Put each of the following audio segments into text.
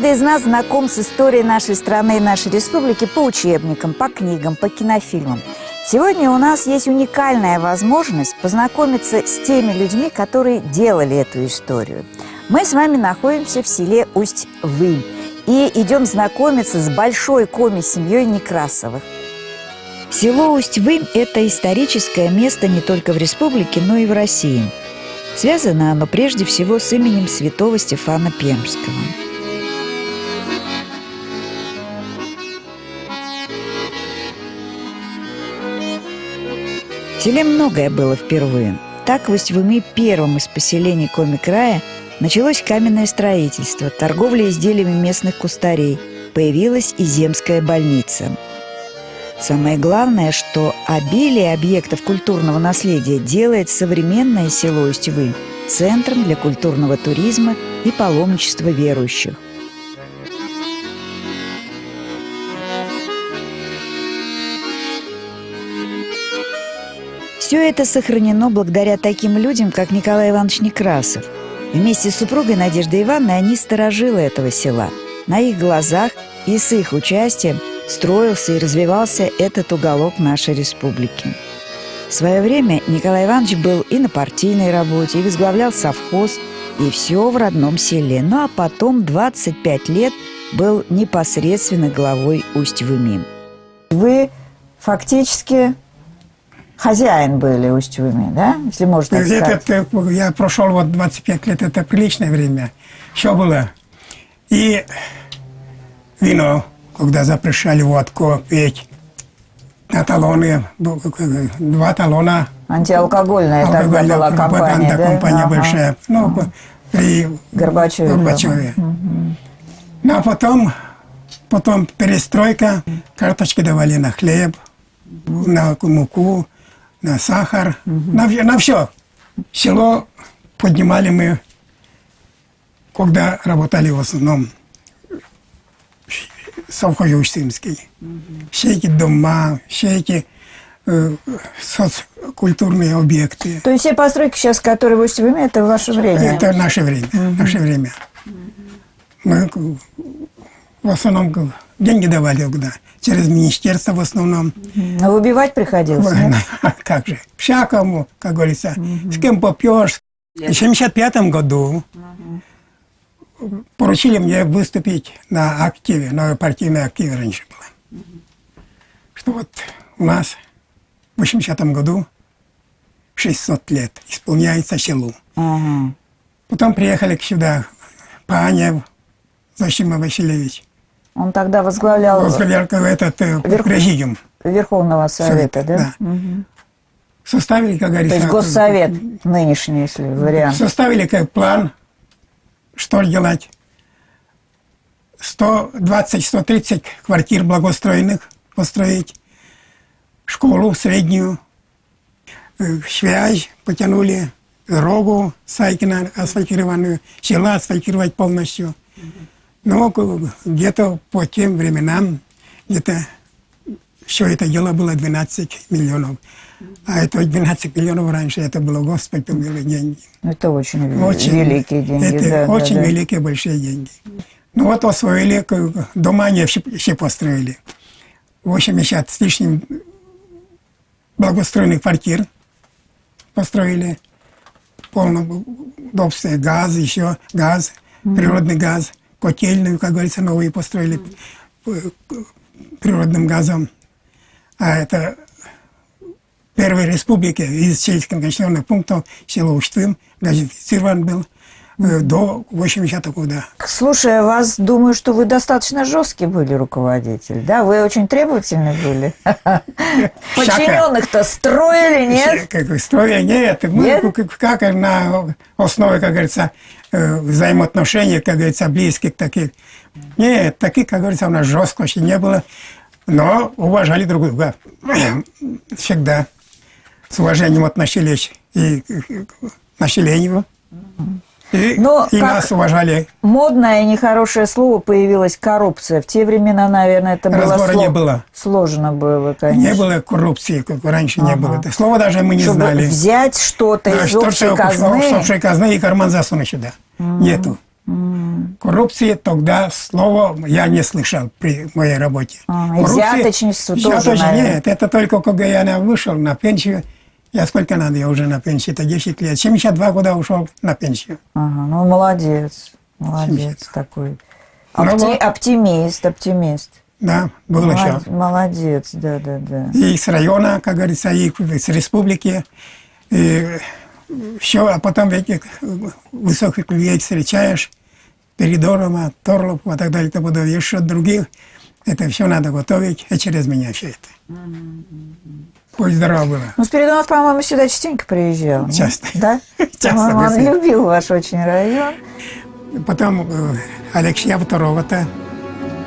Каждый из нас знаком с историей нашей страны и нашей республики по учебникам, по книгам, по кинофильмам. Сегодня у нас есть уникальная возможность познакомиться с теми людьми, которые делали эту историю. Мы с вами находимся в селе Усть-Вымь и идем знакомиться с большой коми-семьей Некрасовых. Село Усть-Вымь – это историческое место не только в республике, но и в России. Связано оно прежде всего с именем святого Стефана Пермского. В селе многое было впервые. Так в Усть-Вымье, первом из поселений Коми-края, началось каменное строительство, торговля изделиями местных кустарей, появилась и земская больница. Самое главное, что обилие объектов культурного наследия делает современное село Усть-Вымь центром для культурного туризма и паломничества верующих. Все это сохранено благодаря таким людям, как Николай Иванович Некрасов. Вместе с супругой Надеждой Ивановной они сторожилы этого села. На их глазах и с их участием строился и развивался этот уголок нашей республики. В свое время Николай Иванович был и на партийной работе, и возглавлял совхоз, и все в родном селе. Ну а потом 25 лет был непосредственно главой Усть-Вымья. Вы фактически хозяин были Усть-Вымья, да? Если можно так сказать. Я прошел вот 25 лет, это приличное время. Все было. И вино, когда запрещали водку пить, на талоны, 2 талона. Антиалкогольная тогда была компания, да? Компания большая. Ну, при Горбачеве. Ну, а потом перестройка, карточки давали на хлеб, на муку, на сахар, на все. Село поднимали мы, когда работали в основном совхоз Усть-Вымский. Все эти дома, все эти соцкультурные объекты. То есть все постройки сейчас, которые в Усть-Вымье, это ваше время? Это наше время, наше время. Мы в основном деньги давали тогда, через министерство в основном. А выбивать приходилось, нет? Как же, всякому, как говорится, с кем попьешь. В 1975 году поручили мне выступить на активе, на партийной активе раньше было. Что вот у нас в 80-м году 600 лет исполняется селу. Потом приехали сюда Панев Зосим Васильевич. Он тогда возглавлял этот президиум Верховного Совета, да? Составили, как говорится... То есть Госсовет нынешний, если вариант. Составили как план, что делать. 120-130 квартир благоустроенных построить, школу среднюю, связь потянули, дорогу Сайкина асфальтированную, села асфальтировать полностью. Но где-то по тем временам, где-то все это дело было 12 миллионов. А это 12 миллионов раньше, это было, Господи, помилуй, деньги. Это очень великие деньги. Это очень великие, большие деньги. Ну вот освоили, дома они все построили. 80 с лишним благоустроенных квартир построили. Полное удобство, газ, еще газ, природный газ. Котельную, как говорится, новые построили природным газом. А это первой республики из сельских населенных пунктов село Усть-Вымь газифицирован был до 80-го года. Слушай, вас, думаю, что вы достаточно жесткий были руководитель, да? Вы очень требовательны были. Подчиненных-то строили, нет? Строили, нет. Мы как на основе, как говорится, взаимоотношений, как говорится, близких таких. Нет, таких, как говорится, у нас жесткости не было, но уважали друг друга. Всегда с уважением относились и к населению. И нас уважали. Модное и нехорошее слово появилось коррупция. В те времена, наверное, это было не было. Сложно было, конечно. Не было коррупции, как раньше не было. Это слово даже мы не чтобы знали. Взять что-то из общей казны. Из общей казны и карман засунуть сюда. Нету. Коррупции тогда слова я не слышал при моей работе. И взяточничество тоже, наверное. Нет, это только когда я вышел на пенсию. Я сколько надо, я уже на пенсии, это 10 лет. 72 года ушел на пенсию. Ага, ну, молодец. Молодец такой. Оптимист. Да, был еще. Молодец, да. И с района, как говорится, и с республики. И все, а потом этих высоких людей встречаешь, Передорова, Торлопова и так далее, то буду еще других. Это все надо готовить, и через меня все это. Пусть здорово было. Ну, Спиридонов, по-моему, сюда частенько приезжал. Часто. Да? Часто. Он любил ваш очень район. Потом Алексея II-то,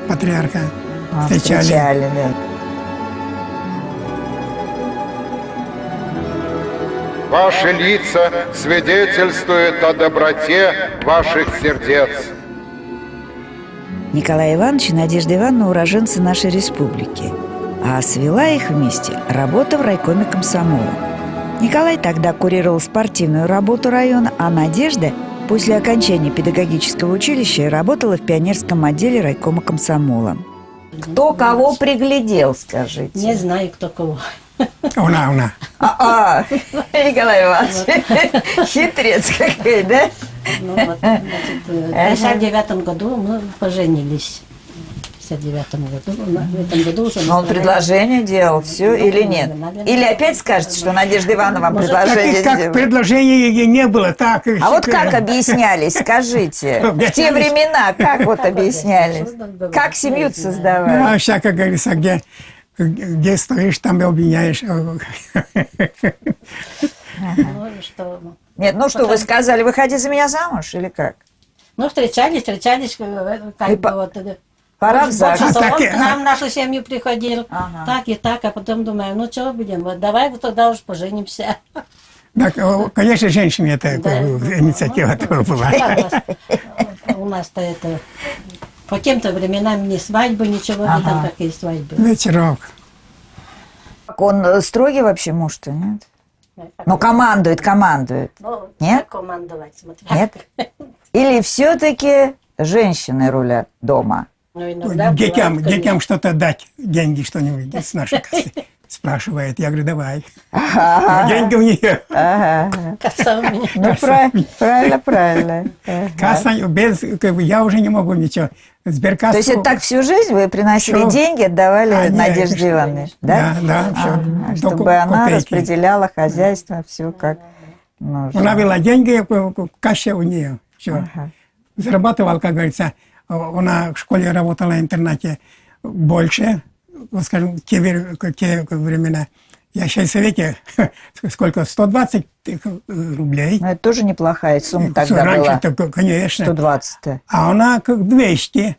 патриарха, Встречали, да. Ваши лица свидетельствуют о доброте ваших сердец. Николай Иванович и Надежда Ивановна – уроженцы нашей республики. А свела их вместе работа в райкоме комсомола. Николай тогда курировал спортивную работу района, а Надежда после окончания педагогического училища работала в пионерском отделе райкома комсомола. Кто кого приглядел, скажите? Не знаю, кто кого. Она. Николай Иванович, хитрец какой, да? Ну, вот, значит, в 59 году мы поженились. В 59 году. В этом году уже... Но он предложение делал, все или нет? Или опять скажете, что Надежда Ивановна вам предложение Как сделала? предложения не было, так. А вот как объяснялись, скажите? В те времена как вот объяснялись? Как семью создавали? А сейчас, как говорится, где стоишь, там и обвиняешь. Ну, что... Нет, ну что, вы сказали, выходи за меня замуж или как? Ну, встречались, как бы вот... Пора в ЗАГС. Он так и- к нам в нашу семью приходил, Ага. так и так, а потом думаю, ну, что будем, вот давай вот тогда уж поженимся. Так, конечно, женщине это Да. инициатива была. У нас-то это... По тем-то временам ни свадьбы, ничего, не там такие свадьбы. Вечерок. Он строгий вообще муж-то, нет? Ну, командует. Ну, Нет? как командовать, смотри. Нет? Или все-таки женщины рулят дома? Ну, иногда бывает, конечно. Детям что-то дать, деньги что-нибудь с нашей кассы. Спрашивает, я говорю, давай. Деньги у нее. Ага. Коса у меня. Ну, правильно. Ага. Касса без, я уже не могу ничего. Сберкассу. То есть это так всю жизнь вы приносили Всё. деньги, отдавали А, нет, Надежде Ивановне, да? Да, все. Ага, чтобы она распределяла хозяйство, все как нужно. Она вела деньги, касса у нее. Все. Ага. Зарабатывал, как говорится, она в школе работала в интернате больше, вот скажем, те времена. Я сейчас в совете, сколько, 120 рублей. Ну, это тоже неплохая сумма тогда Раньше, была, так, конечно. 120-то. А она как 200.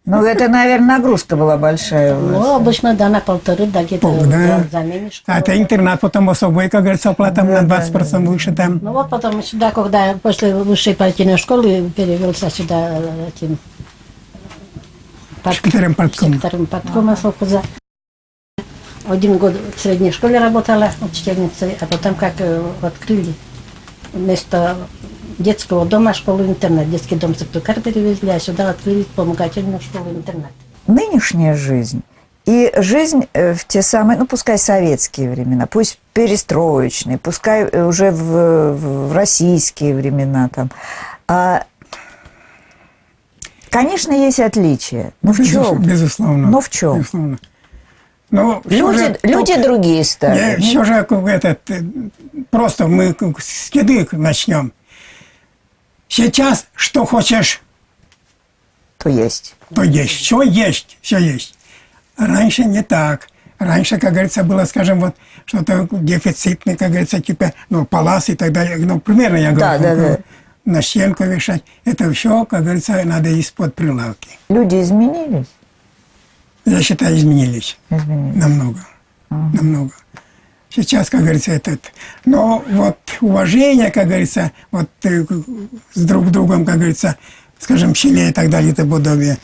Ну, это, наверное, нагрузка была большая у вас. Ну, обычно, да, на 1,5, да, где-то Да. заменишь. А это интернат, потом особой, как говорится, оплата на 20% выше там. Ну, вот потом сюда, когда я после высшей партийной школы перевелся сюда этим... Секретарем парткома. Секретарем парткома совхоза. 1 год в средней школе работала учительницей, а потом как открыли вместо детского дома школу-интернат. Детский дом Сыктывкар перевезли, а сюда открыли вспомогательную школу-интернат. Нынешняя жизнь и жизнь в те самые, ну, пускай советские времена, пусть перестроечные, пускай уже в российские времена там. Конечно, есть отличия. Но в чем? Безусловно. Но в чем? Безусловно. Но всё же, Люди другие стали. все же просто мы с еды начнем. Сейчас что хочешь, То есть. то есть. Все есть, все есть. Раньше не так. Раньше, как говорится, было, скажем, вот что-то дефицитное, как говорится, типа, ну, палас и так далее. Ну, примерно я говорю. Да. На стенку вешать. Это все, как говорится, надо из-под прилавки. Люди изменились? Я считаю, изменились. Изменились. Намного. Намного. Сейчас, как говорится, но вот уважение, как говорится, вот с друг другом, как говорится, скажем, в селе и так далее, и тому подобное,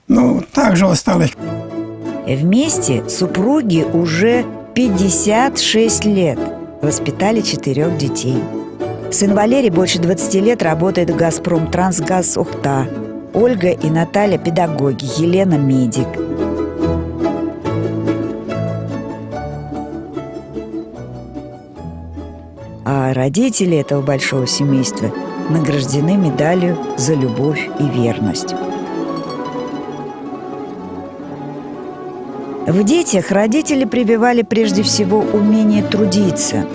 ну, так же осталось. Вместе супруги уже 56 лет воспитали 4 детей. Сын Валерий больше 20 лет работает в «Газпромтрансгаз» Ухта. Ольга и Наталья – педагоги, Елена – медик. А родители этого большого семейства награждены медалью за любовь и верность. В детях родители прививали прежде всего умение трудиться,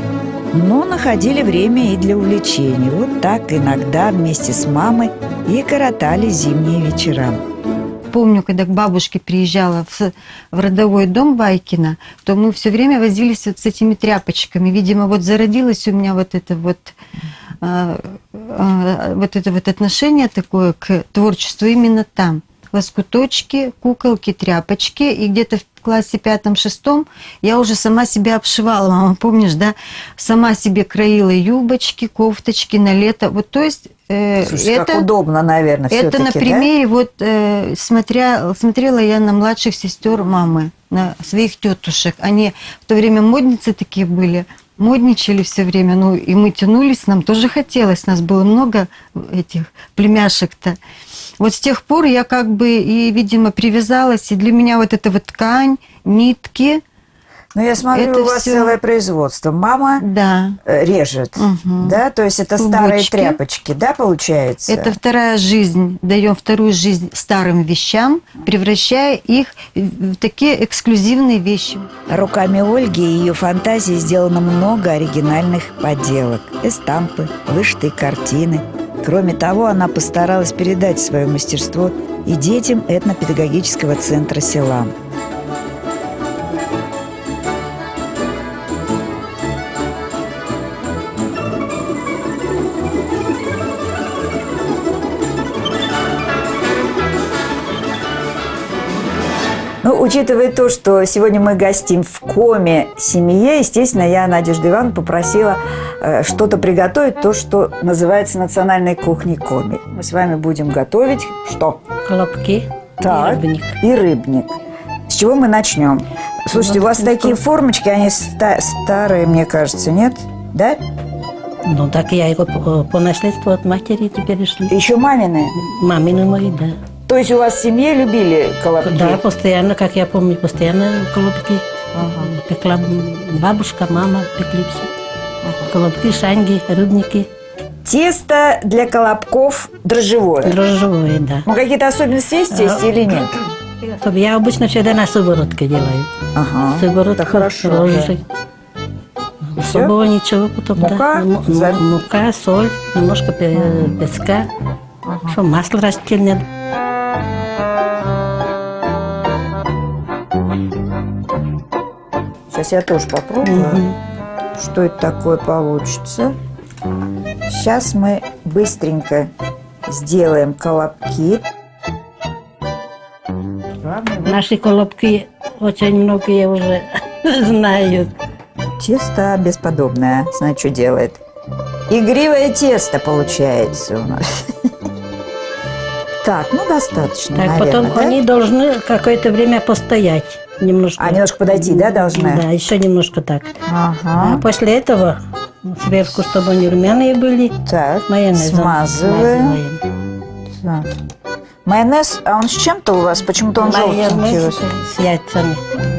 но находили время и для увлечений. Вот так иногда вместе с мамой и коротали зимние вечера. Помню, когда к бабушке приезжала в родовой дом Вайкина, то мы все время возились вот с этими тряпочками. Видимо, вот зародилось у меня вот это вот отношение такое к творчеству именно там. Лоскуточки, куколки, тряпочки. И где-то в классе 5-6 я уже сама себя обшивала. Мама, помнишь, да? Сама себе краила юбочки, кофточки на лето. Вот, то есть... Слушай, это, как удобно, наверное, это на примере, да? Вот смотрела я на младших сестер мамы, на своих тетушек. Они в то время модницы такие были, модничали все время. Ну, и мы тянулись, нам тоже хотелось. Нас было много этих племяшек-то. Вот с тех пор я как бы и, видимо, привязалась. И для меня вот эта вот ткань, нитки... Ну, я смотрю, это у вас всё... целое производство. Мама режет, да? То есть это Клубочки. Старые тряпочки, да, получается? Это вторая жизнь. Даем вторую жизнь старым вещам, превращая их в такие эксклюзивные вещи. Руками Ольги и ее фантазии сделано много оригинальных поделок. Эстампы, вышитые картины. Кроме того, она постаралась передать свое мастерство и детям этнопедагогического центра села. Ну, учитывая то, что сегодня мы гостим в Коме семье, естественно, я Надежду Ивановну попросила что-то приготовить, то, что называется национальной кухней Коми. Мы с вами будем готовить что? Колобки Так, и рыбник. и рыбник. С чего мы начнем? Слушайте, у вас такие формочки, они старые, мне кажется, нет? Да? Ну, так я его по наследству от матери перешли. Еще мамины? Мамины мои, да. То есть у вас в семье любили колобки? Да, постоянно, как я помню, постоянно колобки. Пекла бабушка, мама, пекли все. Колобки, шанги, рыбники. Тесто для колобков дрожжевое? Дрожжевое, да. Ну, какие-то особенности есть в тесте или нет? Я обычно всегда на сковородке делаю. Ага, Сковородка, это хорошо. дрожжи. Всё? Особого ничего потом, Мука? да. Мука, соль, немножко песка. Что масло растительное. Сейчас я тоже попробую, что это такое получится. Сейчас мы быстренько сделаем колобки. Наши колобки очень многие уже знают. Тесто бесподобное. Смотри, что делает. Игривое тесто получается у нас. Так, ну достаточно, Так, наверное, потом да? они должны какое-то время постоять. Немножко. А, немножко подойти, да, должны? Да, еще немножко так. А Ага. после этого сверху, чтобы они румяные были, Так, майонезом смазываем. Так. Майонез, а он с чем-то у вас? Почему-то он желтенький. Майонез с яйцами.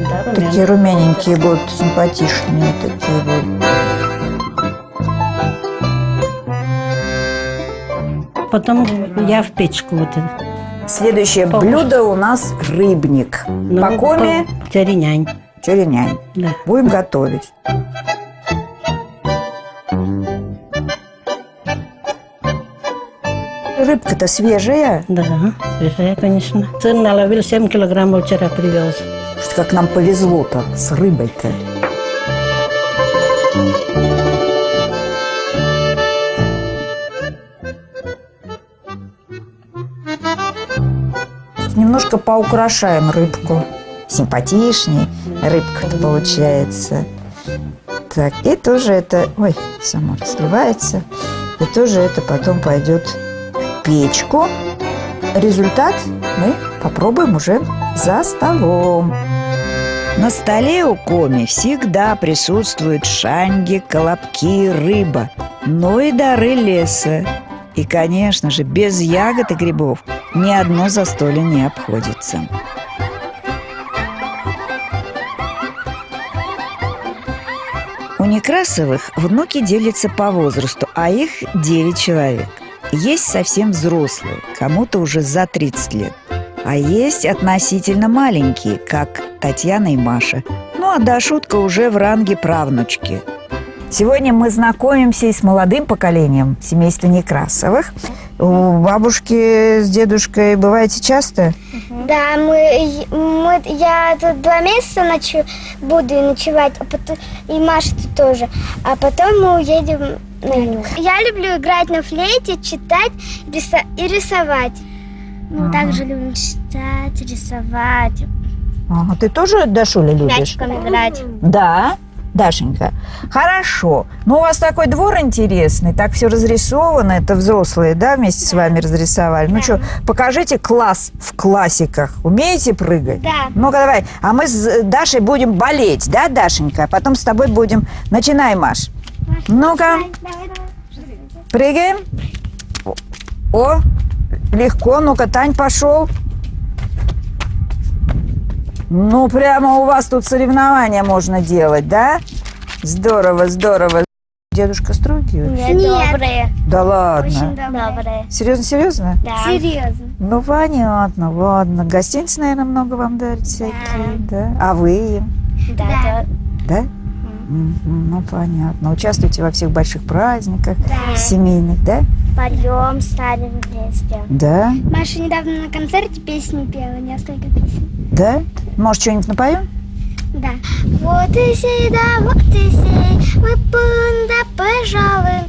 Да, Такие румяненькие будут, симпатичные такие будут. Потом я в печку вот это. Следующее Помнишь? блюдо у нас рыбник. Ну, По коме теренянь. черенянь. Да. Будем готовить. Рыбка-то свежая. Да, свежая, конечно. Сын наловил 7 килограммов вчера привез. Как нам повезло-то с рыбой-то. Немножко поукрашаем рыбку. Симпатичней рыбка-то получается. Так, и тоже это... Ой, само сливается. И тоже это потом пойдет в печку. Результат мы попробуем уже за столом. На столе у Коми всегда присутствуют шанги, колобки, рыба. ну и дары леса. И, конечно же, без ягод и грибов ни одно застолье не обходится. У Некрасовых внуки делятся по возрасту, а их 9 человек. Есть совсем взрослые, кому-то уже за 30 лет. А есть относительно маленькие, как Татьяна и Маша. Ну, а Дашутка уже в ранге правнучки. Сегодня мы знакомимся и с молодым поколением семейства Некрасовых. У бабушки с дедушкой бываете часто? Да, я тут 2 месяца буду ночевать, и Маша тут тоже. А потом мы уедем на юг. Я люблю играть на флейте, читать и рисовать. Мы также любим читать, рисовать, Ага, ты тоже, Дашуля, любишь? мячиком играть. Да, Дашенька. Хорошо. Ну, у вас такой двор интересный, так все разрисовано. Это взрослые, да, вместе с вами разрисовали? Ну что, покажите класс в классиках. Умеете прыгать? Да. Ну-ка, давай. А мы с Дашей будем болеть, да, Дашенька? А потом с тобой будем... Начинай, Маш. Ну-ка, прыгаем. О, легко. Ну-ка, Тань, пошел. Ну, прямо у вас тут соревнования можно делать, да? Здорово, здорово. Дедушка строгий? Нет, добрые. Да ладно. Очень добрые. Серьезно, серьезно? Да. Серьезно. Ну, понятно, ладно. Гостинцы, наверное, много вам дарят всякие, да? А вы им? Да. Да? Мгм, ну, понятно. Участвуете во всех больших праздниках, Да. семейных, да? Поем, ставим вместе. Да? Маша недавно на концерте песни пела, несколько песен. Да? Может, что-нибудь напоем? Да. Вот и сей, да, вот и сей, мы пында пожалуем.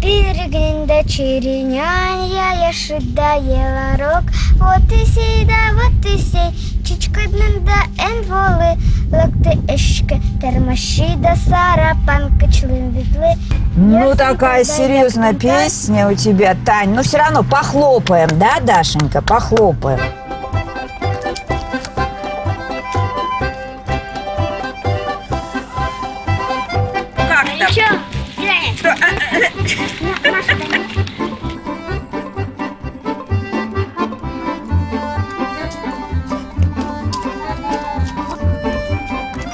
Перегнень да черенянь, я ешида еларок. Вот и сей, да, вот и сей, чичкаднен да энволы, локты эшке, термощи да сарапанка член ветлы. Ну, такая серьезная песня у тебя, Тань. Но все равно похлопаем, да, Дашенька? Похлопаем.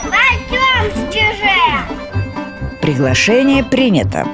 Пойдемте же! Приглашение принято.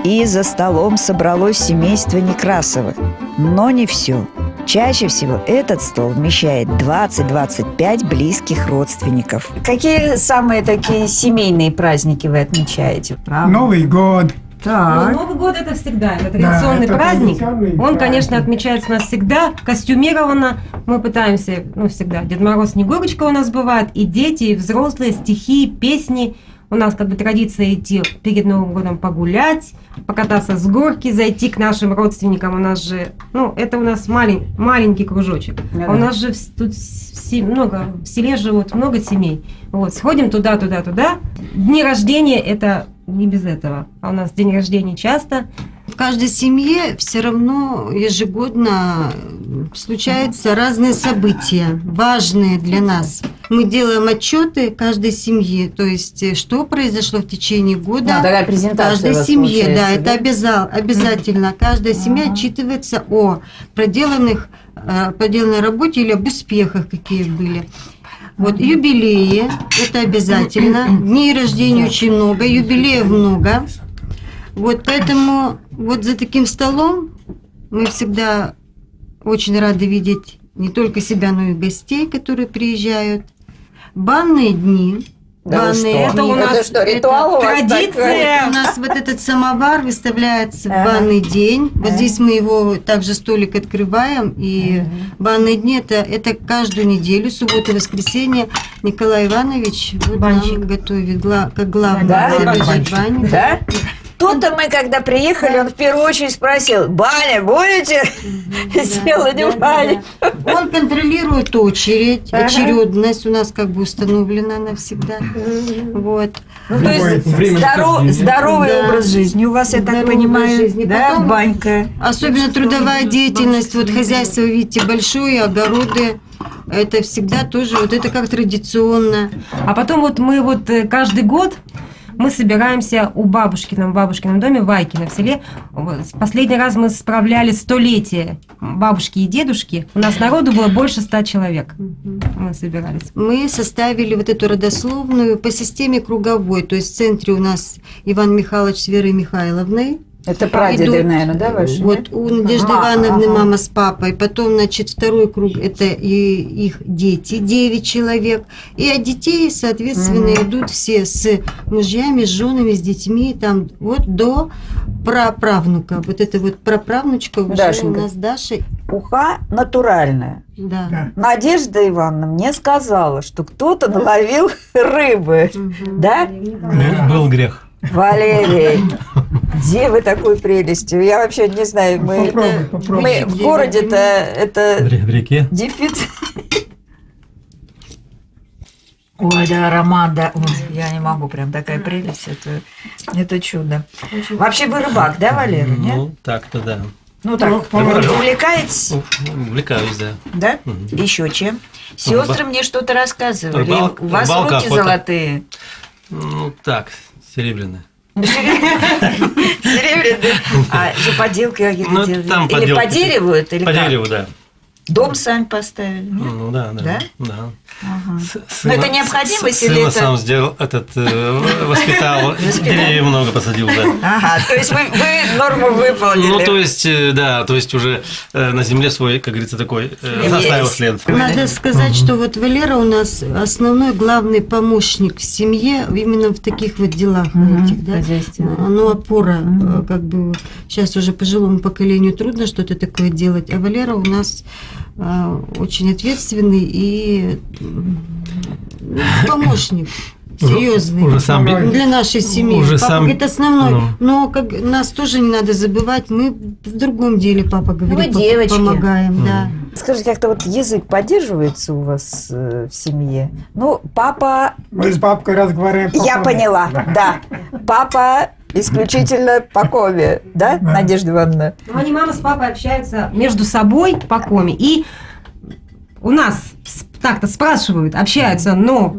И за столом собралось семейство Некрасовых. Но не все. Чаще всего этот стол вмещает 20-25 близких родственников. Какие самые такие семейные праздники вы отмечаете? Новый год. Так. Новый год это всегда, это традиционный это праздник. традиционный Он, праздник. конечно, отмечается у нас всегда костюмированно. Мы пытаемся, всегда. Дед Мороз, Снегурочка у нас бывает, и дети, и взрослые, стихи, песни. У нас как бы традиция идти перед Новым годом погулять, покататься с горки, зайти к нашим родственникам. У нас же, это у нас маленький кружочек. А у нас же тут в селе живут много семей. Вот, сходим туда. Дни рождения это не без этого. А у нас день рождения часто. В каждой семье все равно ежегодно случаются разные события, важные для нас. Мы делаем отчеты каждой семьи, то есть что произошло в течение года. такая презентация каждой у вас семье, да, получается, это обязательно. Каждая семья отчитывается о проделанной работе или об успехах, какие были. Вот юбилеи, это обязательно. Дней рождения очень много, юбилеев много. Вот поэтому вот за таким столом мы всегда очень рады видеть не только себя, но и гостей, которые приезжают. Банные дни. Это у нас ритуал у вас традиция. У нас вот этот самовар выставляется в банный день. Вот здесь мы его также столик открываем. И банные дни это каждую неделю, субботу, воскресенье Николай Иванович Банщик. нам готовит как главный Да? банник. Да? Тут-то мы, когда приехали, он в первую очередь спросил: «Баня будете?» Сделали баню. Он контролирует очередность у нас как бы установлена навсегда. Вот. Ну, то есть здоровый Да. образ жизни у вас, я так Здоровый понимаю, образ жизни. да, Потом- банька. Особенно трудовая деятельность, вот хозяйство, видите, большое, огороды, это всегда тоже, вот это как традиционно. А потом вот мы каждый год мы собираемся у бабушкином, в бабушкином доме в Айкино, в селе. Последний раз мы справляли 100-летие бабушки и дедушки. У нас народу было больше 100 человек. Мы собирались. Мы составили вот эту родословную по системе круговой. То есть в центре у нас Иван Михайлович с Верой Михайловной. Это прадеды, Идут- наверное, да, ваши? Вот у Надежды Ага, Ивановны ага. мама с папой. Потом, значит, второй круг – это и их дети, 9 человек. И от детей, соответственно, идут все с мужьями, с женами, с детьми, там вот до праправнука. Вот это вот праправнучка уже Дашенька. у нас Даша. Уха натуральная. Да. Да. Надежда Ивановна мне сказала, что кто-то наловил рыбы. Да? Был грех. Валерий, где вы такой прелестью? Я вообще не знаю, мы Попробуй. в городе-то это В реке. дефицит. Ой, да, аромат, да. Ой, я не могу, прям такая прелесть, это чудо. Вообще вы рыбак, да, Валера? Нет? Ну, так-то да. Ну так, увлекаетесь, Увлекаюсь, да. да? Еще чем? Сестры мне что-то рассказывали. Рыбалка, У вас рыбалка, руки охота. золотые. Ну, так, серебряные. Серебряные. А же поделки какие-то Ну, делали? там Или поделки. по дереву это, или По как? дереву, да. Дом сами поставили? нет? Ну, да, да. Да? Да. Ага. С- Но это сына- необходимость с- или сына это- сам сделал, воспитал, деревьев много посадил, да. Ага, то есть вы норму выполнили. Ну, то есть, да, то есть уже на земле свой, как говорится, такой оставил след. Надо сказать, что вот Валера у нас основной главный помощник в семье именно в таких вот делах этих, да. Ну, опора, как бы сейчас уже пожилому поколению трудно что-то такое делать, а Валера у нас очень ответственный и помощник. Серьезный. Уже сам Для нашей семьи. уже Папа сам- говорит, основной. ну. Но как, нас тоже не надо забывать. Мы в другом деле, папа говорит, Вы девочки. помогаем. Да. Скажите, как-то вот язык поддерживается у вас в семье? Ну, папа... Мы с бабкой разговариваем. Я по-коми. поняла, да. Папа исключительно по коме, да, Надежда Ивановна? Ну, они мама с папой общаются между собой по коме. И у нас так-то спрашивают, общаются, но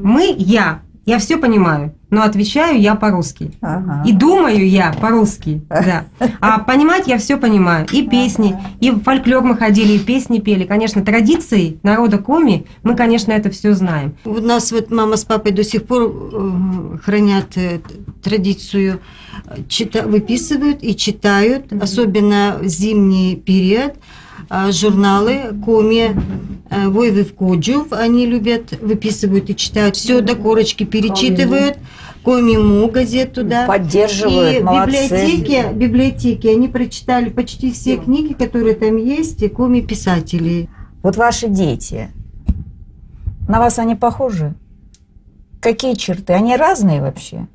я все понимаю, но отвечаю я по-русски. Ага. И думаю я по-русски, да. А понимать я все понимаю. И песни, и в фольклор мы ходили, и песни пели. Конечно, традиции народа Коми, мы, конечно, это все знаем. У нас вот мама с папой до сих пор хранят традицию, выписывают и читают, особенно в зимний период, журналы Коми, Войвы в Коджув, они любят, выписывают и читают, все до корочки перечитывают, Коми-му газету, да. Поддерживают, И молодцы. библиотеки, они прочитали почти все книги, которые там есть, и Коми-писателей. Вот ваши дети, на вас они похожи? Какие черты? Они разные вообще?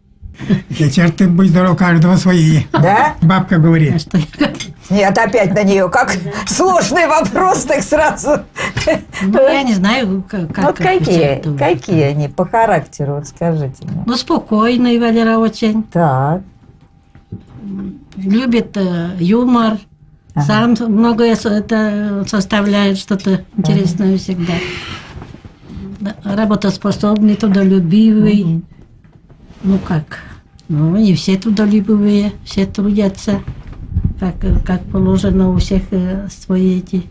И черты, будь здоров, каждого свои. Да? Бабка говорит. Нет, опять на нее. Как сложный вопрос, так сразу. Ну, я не знаю, как Вот какие? это. Какие они по характеру? Вот скажите мне. Ну, спокойный Валера очень. Так. Любит юмор. Ага. Сам многое это составляет, что-то интересное всегда. Да, работоспособный, трудолюбивый. Ну как? Ну, не все трудолюбивые, все трудятся. Как положено, у всех свои эти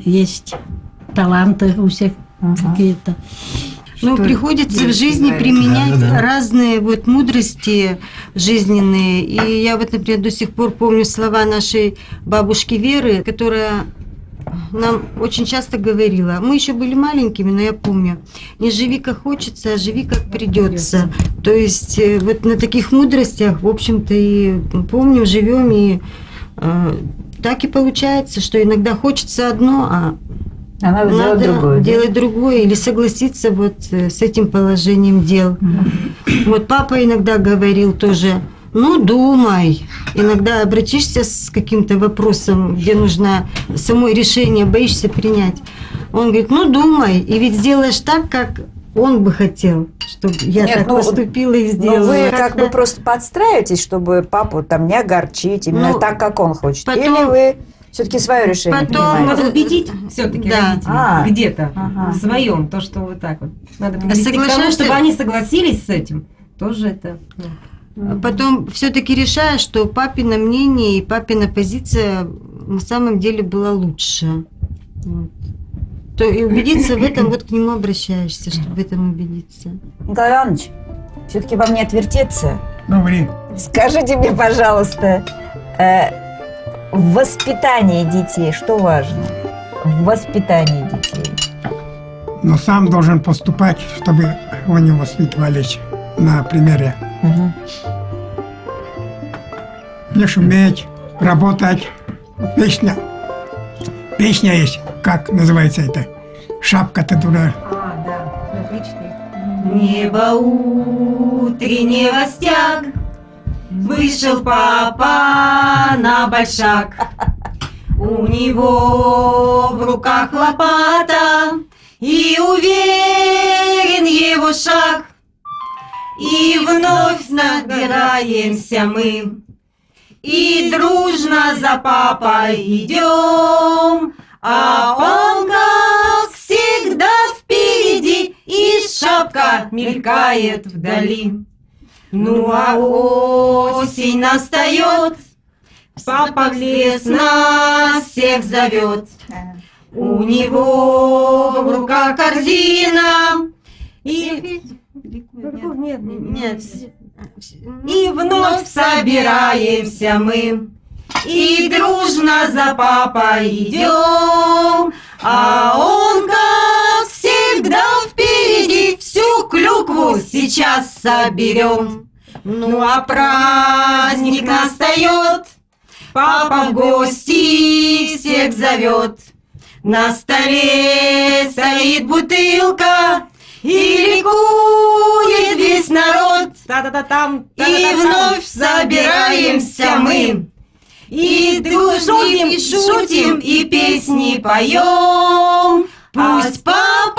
есть таланты у всех какие-то. Ну, приходится в жизни применять разные вот мудрости жизненные. И я вот, например, до сих пор помню слова нашей бабушки Веры, которая нам очень часто говорила. Мы еще были маленькими, но я помню. Не живи как хочется, а живи как придется. То есть вот на таких мудростях, в общем-то, и помним, живем, и так и получается, что иногда хочется одно, а Она делает другое. да? делать другое или согласиться вот с этим положением дел. Вот папа иногда говорил тоже, ну думай. Иногда обратишься с каким-то вопросом, где нужно самое решение, боишься принять. Он говорит, ну думай, и ведь сделаешь так, как он бы хотел, чтобы я Нет, так ну, поступила и сделала. Ну, вы как Как-то- бы просто подстраиваетесь, чтобы папу там не огорчить, именно Ну, так, как он хочет. потом- Или вы все-таки свое решение потом- принимаете? Надо убедить все-таки Да. родителей где-то Ага. в своем, то, что вот так вот. Надо привести к тому, Соглашаешься? чтобы они согласились с этим. тоже это... Потом все-таки решаю, что папино мнение и папина позиция на самом деле была лучше. Вот. То и убедиться в этом, вот к нему обращаешься, чтобы в этом убедиться. Николай Иванович, все-таки вам не отвертеться. Говори. Скажите мне, пожалуйста, в воспитании детей что важно? В воспитании детей. Но сам должен поступать, чтобы его не воспитывали на примере. Мгм. Не шуметь, работать. Песня есть, как называется это? Шапка-то дура. А, да, отличный. Небо утреннего стяг, вышел папа на большак. У него в руках лопата, и уверен его шаг. И вновь набираемся мы, и дружно за папой идем, а он, как всегда, впереди, и шапка мелькает вдали. Ну а осень настает, папа в лес нас всех зовет. У него в руках корзина, и... Нет, и вновь собираемся мы, и дружно за папой идем, а он, как всегда, впереди, всю клюкву сейчас соберем. Ну а праздник настает, папа в гости всех зовет. На столе стоит бутылка, и ликует весь народ. Та-та-та-там, И вновь собираемся мы, и шутим, и песни поем. Пусть папа